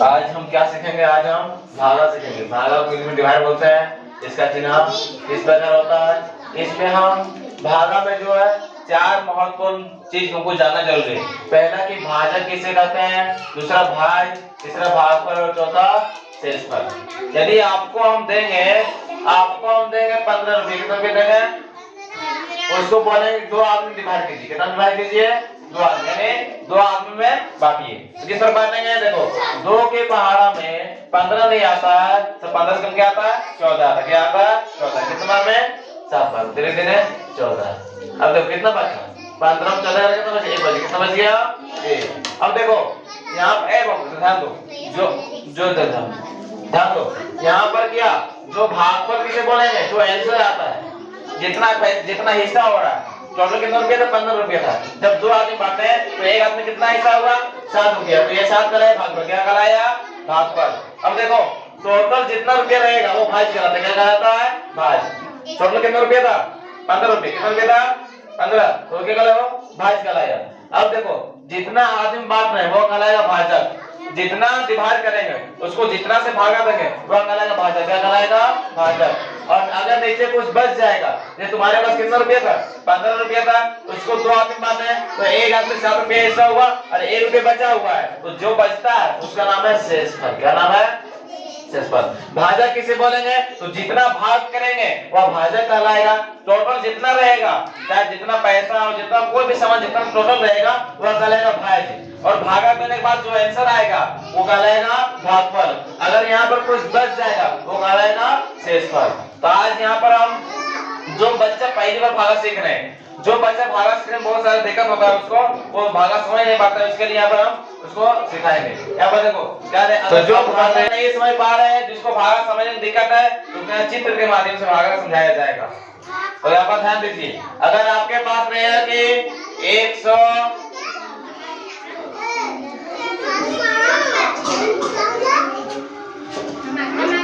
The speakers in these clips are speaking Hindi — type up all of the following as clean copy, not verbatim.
आज हम क्या सीखेंगे? आज हम भागा सीखेंगे। भागा को इंग्लिश में डिवाइड बोलते हैं। इसका चिन्ह इस प्रकार होता है। इसमें हम भागा में जो है चार महत्वपूर्ण चीज हमको जानना जरूरी है। पहला कि भाजक किसे कहते हैं, दूसरा भाज, तीसरा भागफल और चौथा शेषफल। यदि आपको हम देंगे 15 रुपए, कितने रुपए देंगे? उसको बोलेंगे दो आदमी डिवाइड कीजिए। कितना डिवाइड कीजिए? दो आदमी, यानी दो आदमी में बांटिए। तो किस तरह बांटेंगे? देखो, 2 के पहाड़ा में 15 नहीं आता है तो 15 से कम क्या आता है? 14 आता है। क्या आता है? 14। कितना बार में? 7 बार। धीरे धीरे 14। अब देखो कितना बचा? 15 में 14 कितना बचा? 1 बचा। कितना बच गया? 1। अब देखो यहाँ पर ध्यान दो, जो ध्यान दो यहाँ पर क्या, जो भागफल किसे बोलेंगे? जो आंसर आता है, जितना हिस्सा हो रहा है। टोटल कितना रुपया था? 15 रुपया था। जब दो आदमी बांटे हैं तो एक आदमी कितना हिस्सा होगा? 7 रुपया। तो ये 7 का भागफल। क्या कहलाया? भागफल। अब देखो टोटल जितना रुपया रहेगा वो भाज कहलाता है। क्या कहलाता है? भाज। टोटल कितना रुपया था? 15 रुपया। कितना रुपया था? 15। तो क्या कहलाएगा? भाज कहलाएगा। अब देखो जितना आदमी बांट रहे हैं वो कहलाएगा भाजक। जितना डिवाइड करेंगे उसको जितना से भागा देंगे वह कहलाएगा भाजक। क्या कहलाएगा? भाजक। और अगर नीचे कुछ बच जाएगा, जैसे तुम्हारे पास कितना रुपया था? 15 रुपया था, उसको दो आदमी बांटे तो एक आदमी 7 रुपया हिस्सा हुआ और 1 रुपया बचा हुआ है, तो जो बचता है उसका नाम है शेषफल। क्या नाम है? शेषफल। भाजक किसे बोलेंगे? तो जितना भाग करेंगे वह भाजक कहलाएगा। टोटल जितना रहेगा, चाहे जितना पैसा और जितना कोई भी सामान जितना टोटल रहेगा वह कहलाएगा भाज। और भागा करने के बाद जो आंसर आएगा वो कहलाएगा भागफल। अगर यहाँ पर कुछ बच जाएगा वो कहलाएगा शेषफल। तो आज यहाँ पर हम जो बच्चा पहली बार भागा सीख रहे हैं, जो बच्चा भागा सीख रहे हैं बहुत सारा दिक्कत होता है उसको, वो भागा समझ नहीं पाता है, उसके लिए यहाँ पर हम उसको सिखाएंगे। यहाँ पर देखो क्या है, तो जो भागा नहीं समझ पा रहे हैं, जिसको भागा समझने में दिक्कत है, तो चित्र के माध्यम से भागा समझाया जाएगा। तो यहाँ पर ध्यान दीजिए, अगर आपके पास रहेगा कि 100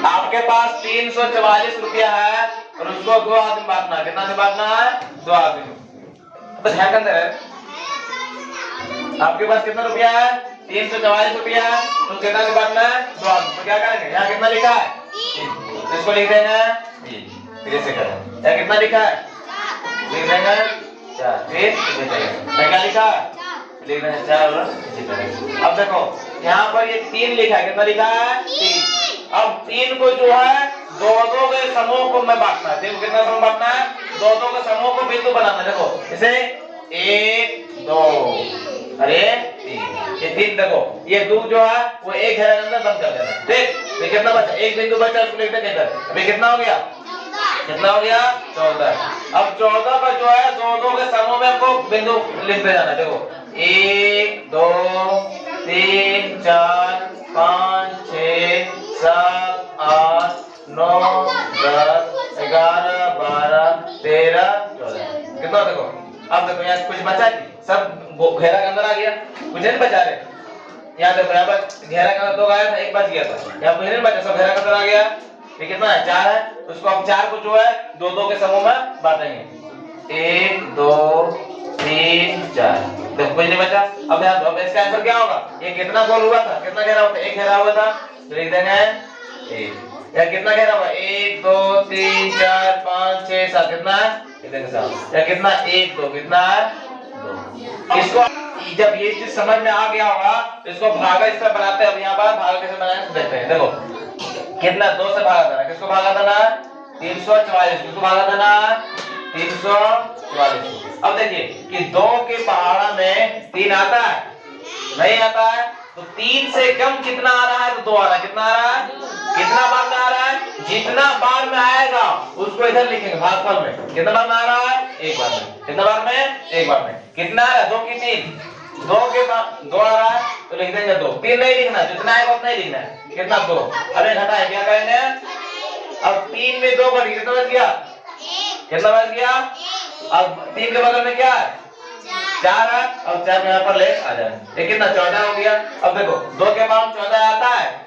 आपके पास 344 रुपया है और उसको दो आदमी बांटना है। कितना से बांटना है? 2 आदमी। तो ध्यान के अंदर आपके पास कितना रुपया है? 344 रुपया है, तो कितना से बांटना है? 2 आदमी। तो क्या करेंगे? यहाँ कितना लिखा है? इसको लिख देंगे। फिर से करें, यहाँ कितना लिखा है? लिख देंगे 4। फिर क्या लिखा है? लिख देंगे 4 और इसी तरह। अब देखो यहाँ पर ये 3 लिखा है। कितना लिखा है? 3। अब 3 को जो है दो के समूह को में बांटना है। देखो कितना समूह बांटना है? दो के समूह को बिंदु बनाना है। देखो इसे 1 2 अरे 3, ये 3 देखो, ये 2 जो है वो एक घेरे के अंदर बंद कर देना। ठीक, तो कितना बचा? एक बिंदु बचा, उसको लिख देंगे इधर। अभी कितना हो गया? कितना हो गया? 14। अब 14 का जो है दो के समूह में हमको बिंदु लिख दे जाना। देखो 1 2 3 4 5 6 7 8 9 10 11 12 13 14। कितना? देखो अब देखो यहाँ कुछ बचा नहीं, सब घेरा के अंदर आ गया, कुछ नहीं बचा रहे। यहाँ देखो यहाँ पर घेरा के अंदर 2 आया था, 1 बच गया था, यहाँ कुछ नहीं बचा, सब घेरा के अंदर आ गया। ये कितना है? 4 है। उसको हम 4 को जो है दो के समूह में बांटेंगे। 1 2 3 4। देखो कुछ नहीं बचा। अब ध्यान दो, अब इसका आंसर क्या होगा? ये कितना गोल हुआ था? कितना घेरा हुआ था? 1 घेरा हुआ था, तो लिख देंगे 1। या कितना घेरा हुआ? 1 2 3 4 5 6 7। कितना है? लिख देंगे 7। या कितना? 1 2। कितना है? 2। इसको जब ये चीज समझ में आ गया होगा तो इसको भागा इस तरह बनाते हैं। अब यहाँ पर भागा कैसे बनाएंगे देखते हैं। देखो कितना? 2 से भागा देना। किसको भागा देना? 344। किसको भागा देना? 344। अब देखिए कि 2 के पहाड़ा में 3 आता है? नहीं आता है। तो 3 से कम कितना आ रहा है? तो 2 आ रहा है। कितना आ रहा है? कितना बार में आ रहा है? जितना बार में आएगा उसको इधर लिखेंगे भागफल में। कितना बार में आ रहा है? 1 बार में। कितना बार में? 1 बार में। कितना आ रहा है? 2 की 3, 2 के बाद 2 आ रहा है तो लिख देंगे 2। 3 नहीं लिखना, जितना आएगा उतना ही लिखना है। कितना? 2। अरे घटाए, क्या करेंगे? अब 3 में 2 कट, कितना बच गया? कितना बच गया? अब 3 के बगल में क्या है? 4 है। अब 4 यहाँ पर ले आ जाए, ये कितना? 14 हो गया। अब देखो 2 के बाद 14 आता है,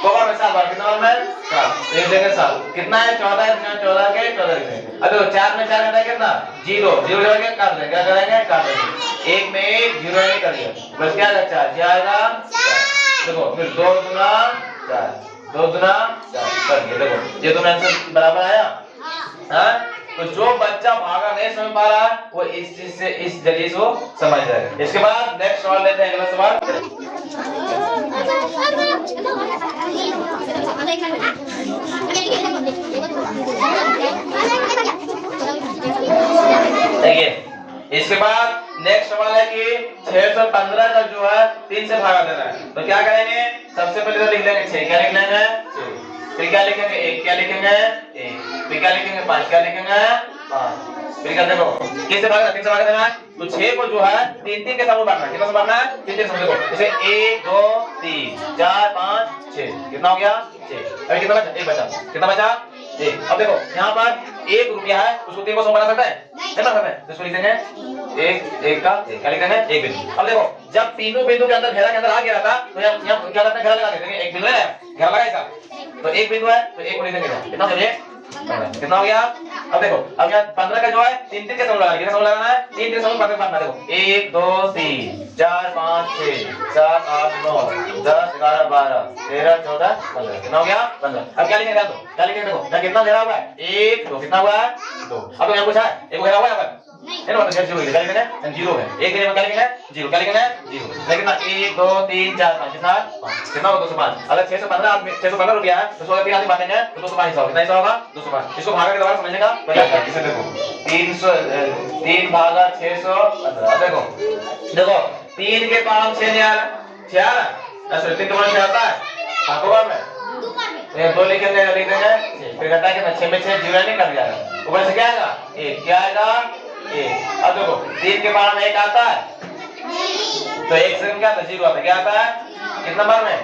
बार में 7 बार। कितना बार में? 7। लिख देंगे 7। कितना है? 14 है। 14 के 14 लिखेंगे। अब देखो 4 में 4 घटा कितना? 0 0 लेके काट देंगे। क्या करेंगे? काट देंगे। 1 में 1 0 नहीं कर दिया, बस क्या बचा? जाएगा देखो फिर 2 दूना 4, 2 दूना 4, ये देखो ये दोनों आंसर बराबर आया। हाँ तो जो बच्चा भागा नहीं समझ पा रहा है वो इस चीज से इस जरिए से वो समझ जाएगा। इसके बाद नेक्स्ट सवाल लेते हैं, अगला सवाल। देखिए इसके बाद नेक्स्ट सवाल है कि 615 का जो है 3 से भागा देना है। तो क्या करेंगे, सबसे पहले तो लिख लेंगे 6, क्या लिख लेंगे 6, फिर क्या लिखेंगे 1, क्या लिखेंगे 1, फिर क्या लिखेंगे 5, क्या लिखेंगे 5, फिर क्या देखो किससे भागा 3 से भागा देना है। तो 6 को जो है 3 के समूह बांटना है, कितना समूह बांटना है 3 समूह। देखो जैसे 1 2 3 4 5 6, कितना हो गया 6। अभी कितना बचा, 1 बचा, कितना बचा 1। अब देखो यहाँ पर 1 रुपया है, उसको 3 को समूह बना सकता है, नहीं बना सकता है, तो इसको लिख देंगे 1 का 1, क्या लिख देंगे 1 बिंदु। अब देखो जब तीनों बिंदु के अंदर घेरा के अंदर आ गया था तो यहाँ क्या करते हैं, घेरा लगा देते हैं, 1 बिंदु है घेरा लगा इसका, तो 1 बिंदु है तो 1 को लिख देंगे, कितना हो गया, कितना हो गया। अब देखो अब यहाँ 15 का जो है 3 के समूह लगाना है, कितना समूह लगाना है 3 के समूह बांटना। देखो 1 2 3 4 5 6 7 8 9 10 11 12 13 14 15, कितना हो गया 15। अब क्या लिखेंगे, क्या लिखेंगे, देखो यहाँ कितना घेरा हुआ है 1 2, कितना हुआ है 2। अब यहाँ कुछ है, एक घेरा हुआ है यहाँ पर, है ना, तो 0 क्या लिखेंगे 0 है, एक घेरे में क्या लिखेंगे 0, क्या लिखेंगे 0। लेकिन 1 2 3 4 5 कितना 5, कितना होगा 205। अगर 615 रुपया है तो 3 आदमी बांटेंगे तो 205 हिस्सा होगा, कितना हिस्सा होगा 205। इसको भागा के दोबारा समझने का प्रयास करें। इसे देखो 3 भागा 615, देखो देखो 3 के पावर हम 6 नहीं आ रहा, 6 आ रहा, सॉरी 3 के पावर 6 आता है भागों में, ये 2 लिखेंगे, लिख देंगे, फिर घटा के 6 में 6 जीरो नहीं कट जाएगा, ऊपर से क्या आएगा 1, क्या आएगा 1। अब देखो 3 के पावर में 1 आता है तो 1 से क्या आता है 0 आता है, क्या आता है कितना बार में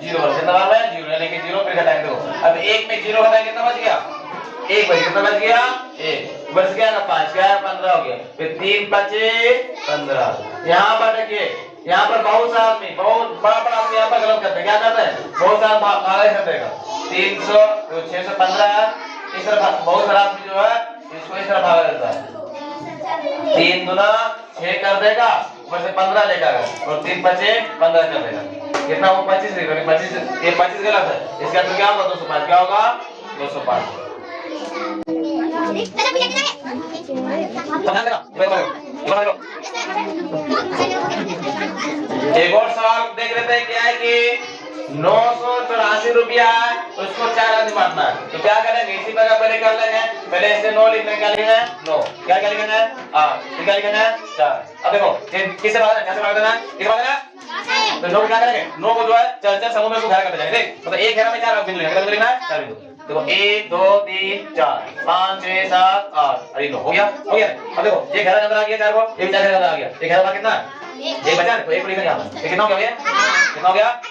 0, कितना बार में 0, लेके 0 फिर घटाएंगे। देखो अब 1 में 0 घटाएंगे कितना बच गया 1 बच, कितना बच गया 1, बच गया ना 5, क्या है 15 हो गया, फिर 3 5 15। यहाँ पर देखिए यहाँ पर बहुत सारा आदमी, बहुत बड़ा आदमी यहाँ पर गलत करते हैं, क्या करते हैं बहुत सारा भागा कर देगा 300 तो 615, इस तरह बहुत सारा आदमी जो है इसको इस तरह भागा देता है, 3 दूना 6 कर देगा, ऊपर से 15 लेकर और 3 5 15 कर देगा, कितना वो 25 लिखेगा, 25 ये 25 गलत है, इसका आंसर क्या होगा 205, क्या होगा 205। एक और सवाल देख लेते हैं, क्या है कि 984 रुपया है, उसको 4 आदमी बांटना है। तो क्या करेंगे, इसी प्रकार पहले कर लेंगे, पहले इससे 9 लिखने, क्या लिखेंगे 9, क्या क्या लिखेंगे 8, क्या लिखेंगे 4। अब देखो किससे भाग देना, कैसे भाग देना, किससे भाग देना, तो 9 क्या करेंगे, 9 को जो है 4 समूह में उसको घेरा करते जाएंगे, देख मतलब एक घेरा में 4 बिंदु लिखना, कितना लिखना है 4 बिंदु। देखो 1 2 3 4 5 6 7 8, अरे 9 हो गया, हो गया। अब देखो ये घेरा के अंदर आ गया 4 को, ये भी 4 घेरा अंदर आ गया, ये घेरा का कितना है 1 बचा, तो 1 को लिखेंगे यहाँ पर, कितना हो गया भैया, कितना हो गया।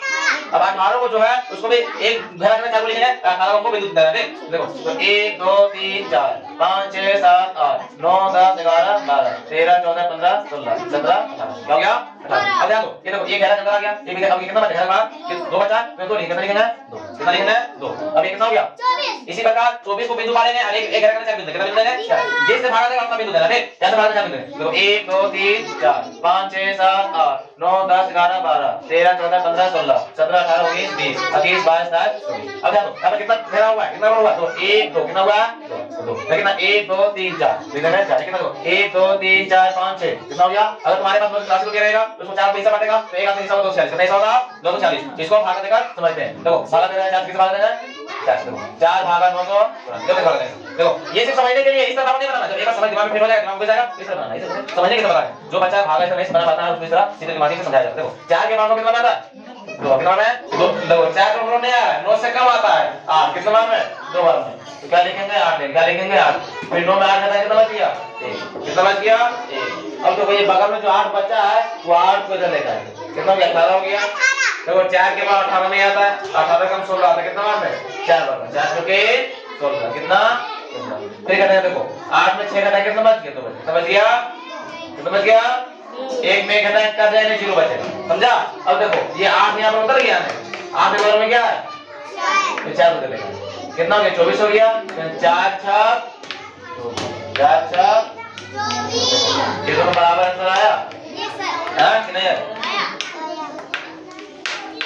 अब 18 को जो है उसको भी एक घेरा में 4 को लिखेंगे, 18 को बिंदु देना है, देखो तो 1 2 3 4 5 6 7 8 9 10 11 12 13 14 15 16 17 18, क्या हो गया 18। अब ध्यान दो, ये देखो ये घेरा के अंदर आ गया, ये भी अब कितना बचा, घेरा का 2 बचा, तो 2 लिखेंगे, कितना लिखेंगे 2, कितना लिखेंगे 2। अब ये कितना हो गया 24। इसी प्रकार 24 को बिंदु मारेंगे और एक घेरा में 4 बिंदु, कितना बिंदु देंगे 4, जिससे भागा देगा उतना बिंदु देना, ठीक कैसे भागा 4 बिंदु। देखो 1 2 3 4 5 6 7 8 9 10 11 12 13 14 15 16 17 18 19 20 21 22 23 24। अब देखो अब कितना घेरा हुआ है, कितना हुआ, तो 1 2 कितना हुआ 2, कितना 1 2 3 4 लिखना 4, कितना 1 2 3 4 5 6, कितना हो गया। अगर तुम्हारे पास राशि को रहेगा तो उसको 4 पैसा बांटेगा, तो एक आदमी हिसाब 240, कितना हिस्सा होगा 240। इसको भागा देकर समझते हैं, देखो भागा दे रहा है 4 किस भागा देना है 4, देखो 4 भागा 900, देखो ये सिर्फ समझने के लिए, इस तरह नहीं बनाना, जब एक बार समझ दिमाग में फिट हो जाएगा, दिमाग में घुस जाएगा, इस तरह बनाना, इसे समझने के लिए बता है। जो बच्चा भागा ऐसे नहीं बना पाता है उसको इस तरह सीधे दिमाग से समझाया जाता है। देखो 4 के मान को कितना आता है 2, कितना मान है 2, देखो 4 को नहीं आ रहा है, 9 से कम आता है 8, कितना मान में 2 बार में, तो क्या लिखेंगे 8, क्या लिखेंगे 8, फिर 9 में 8 घटा कितना बच गया 1, कितना बच गया 1। अब देखो ये बगल में जो 8 बचा है वो 8 को इधर लेकर आएंगे, कितना हो गया 18 हो गया। देखो 4 के बाद 18 नहीं आता है, 18 कम 16 आता है, कितना मान में 4 बार में, 4 के 16, कितना 16। फिर कहते हैं देखो 8 में 6 घटा कितना बच गया, तो कितना बच गया, कितना बच गया 1 में घटा कर जाएगा 0 बचेगा, समझा। अब देखो ये 8 यहाँ पर उतर गया है, 8 के बगल में क्या है 4 बदलेगा, कितना हो गया 24 हो गया, 4 6 4 6 ये दोनों बराबर आंसर आया, यस सर, हां कि नहीं यार।